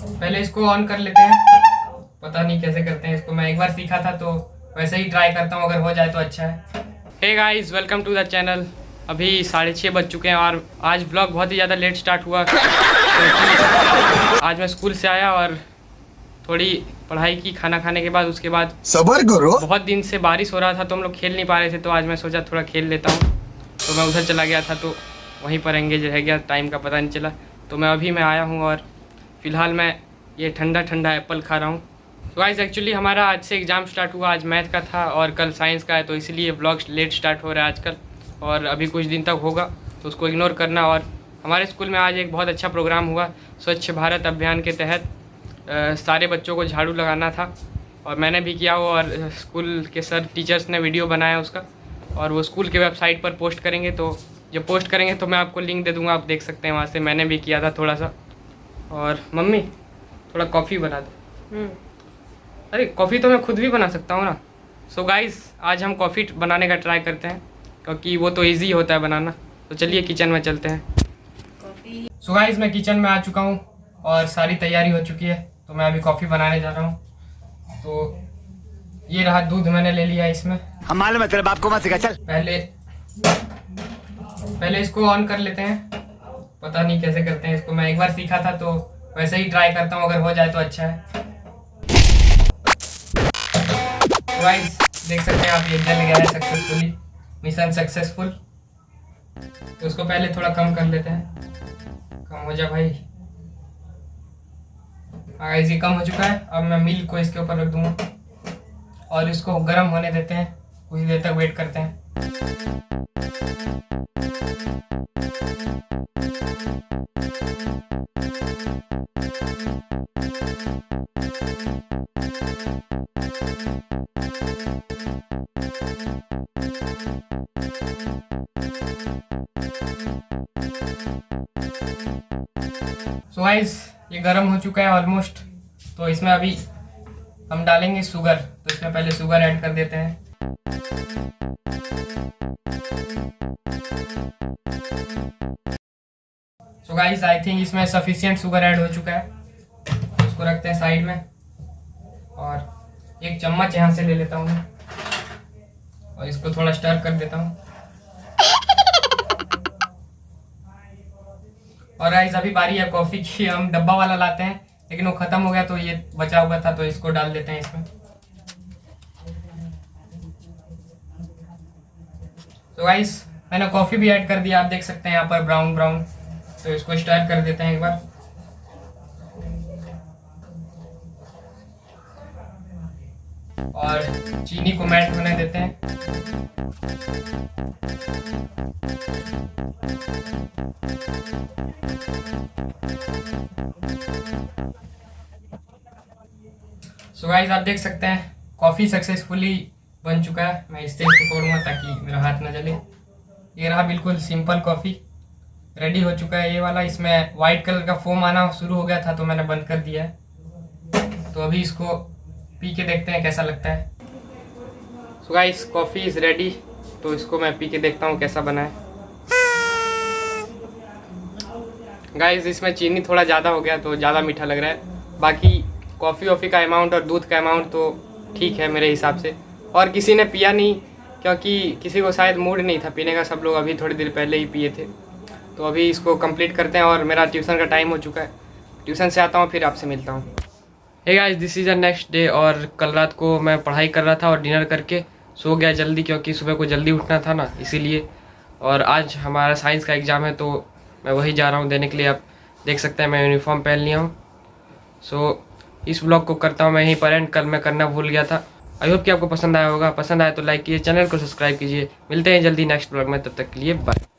पहले इसको ऑन कर लेते हैं। पता नहीं कैसे करते हैं इसको, मैं एक बार सीखा था तो वैसे ही ट्राई करता हूँ, अगर हो जाए तो अच्छा है। Hey guys, welcome to the channel. अभी 6:30 बज चुके हैं और आज व्लॉग बहुत ही ज़्यादा लेट स्टार्ट हुआ। आज मैं स्कूल से आया और थोड़ी पढ़ाई की खाना खाने के बाद। उसके बाद सबर करो, बहुत दिन से बारिश हो रहा था तो हम लोग खेल नहीं पा रहे थे, तो आज मैं सोचा थोड़ा खेल लेता हूँ। तो मैं उधर चला गया था तो वहीं पर एंगेज रह गया, टाइम का पता नहीं चला। तो मैं आया हूँ और फ़िलहाल मैं ये ठंडा ठंडा एप्पल खा रहा हूँ। तो गाइस एक्चुअली हमारा आज से एग्ज़ाम स्टार्ट हुआ। आज मैथ का था और कल साइंस का है, तो इसीलिए व्लॉग लेट स्टार्ट हो रहा है आजकल, और अभी कुछ दिन तक होगा तो उसको इग्नोर करना। और हमारे स्कूल में आज एक बहुत अच्छा प्रोग्राम हुआ। स्वच्छ भारत अभियान के तहत सारे बच्चों को झाड़ू लगाना था और मैंने भी किया वो, और स्कूल के सर टीचर्स ने वीडियो बनाया उसका, और वो स्कूल के वेबसाइट पर पोस्ट करेंगे। तो जब पोस्ट करेंगे तो मैं आपको लिंक दे दूँगा, आप देख सकते हैं वहाँ से। मैंने भी किया था थोड़ा सा। और मम्मी थोड़ा कॉफ़ी बना दो। अरे कॉफ़ी तो मैं खुद भी बना सकता हूँ ना। सो गाइस आज हम कॉफ़ी बनाने का ट्राई करते हैं, क्योंकि वो तो ईजी होता है बनाना। तो चलिए किचन में चलते हैं। सो गाइस मैं किचन में आ चुका हूँ और सारी तैयारी हो चुकी है, तो मैं अभी कॉफ़ी बनाने जा रहा हूँ। तो ये रहा दूध, मैंने ले लिया इसमें। हम मालूम है तेरे बाप को मत सिखा, चल। पहले इसको ऑन कर लेते हैं। पता नहीं कैसे करते हैं इसको, मैं एक बार सीखा था तो वैसे ही ट्राई करता हूँ, अगर हो जाए तो अच्छा है। गाइस देख सकते हैं आप, ये जल गया है सक्सेसफुली, मिशन सक्सेसफुल। तो उसको पहले थोड़ा कम कर लेते हैं। कम हो जा भाई। गाइस ये कम हो चुका है। अब मैं मिल्क को इसके ऊपर रख दूंगा और इसको गर्म होने देते हैं, कुछ देर तक वेट करते हैं। सो गाइस ये गर्म हो चुका है ऑलमोस्ट। तो इसमें अभी हम डालेंगे शुगर। तो इसमें पहले शुगर ऐड कर देते हैं। सो गाइस आई थिंक इसमें सफिशिएंट शुगर ऐड हो चुका है। इसको रखते हैं साइड में और एक चम्मच यहाँ से ले लेता हूँ और इसको थोड़ा स्टर कर देता हूँ। और गाइस अभी बारी है कॉफ़ी की। हम डब्बा वाला लाते हैं लेकिन वो ख़त्म हो गया, तो ये बचा हुआ था, तो इसको डाल देते हैं इसमें। तो गाइस मैंने कॉफ़ी भी ऐड कर दिया, आप देख सकते हैं यहाँ पर ब्राउन ब्राउन। तो इसको स्टर कर देते हैं एक बार। और चीनी को मेल्ट होने देते हैं। सो गाइस आप देख सकते हैं कॉफ़ी सक्सेसफुली बन चुका है। मैं इससे इसको तोड़ूंगा ताकि मेरा हाथ ना जले। ये रहा बिल्कुल सिंपल कॉफ़ी, रेडी हो चुका है ये वाला। इसमें वाइट कलर का फोम आना शुरू हो गया था तो मैंने बंद कर दिया है। तो अभी इसको पी के देखते हैं कैसा लगता है। So guys coffee is ready. तो इसको मैं पी के देखता हूँ कैसा बना है। गाइस इसमें चीनी थोड़ा ज़्यादा हो गया तो ज़्यादा मीठा लग रहा है। बाकी कॉफ़ी का अमाउंट और दूध का अमाउंट तो ठीक है मेरे हिसाब से। और किसी ने पिया नहीं, क्योंकि किसी को शायद मूड नहीं था पीने का। सब लोग अभी थोड़ी देर पहले ही पिए थे। तो अभी इसको कंप्लीट करते हैं और मेरा ट्यूशन का टाइम हो चुका है। ट्यूशन से आता हूँ फिर आपसे मिलता हूँ। Hey guys this is the next day. और कल रात को मैं पढ़ाई कर रहा था और डिनर करके सो गया जल्दी, क्योंकि सुबह को जल्दी उठना था ना, इसीलिए। और आज हमारा साइंस का एग्ज़ाम है तो मैं वही जा रहा हूँ देने के लिए। आप देख सकते हैं मैं यूनिफॉर्म पहन लिया हूँ। सो इस ब्लॉग को करता हूँ मैं यहीं पर एंड। कल मैं करना भूल गया था। आई होप कि आपको पसंद आया होगा। पसंद आया तो लाइक कीजिए, चैनल को सब्सक्राइब कीजिए। मिलते हैं जल्दी नेक्स्ट ब्लॉग में, तब तक के लिए बाय।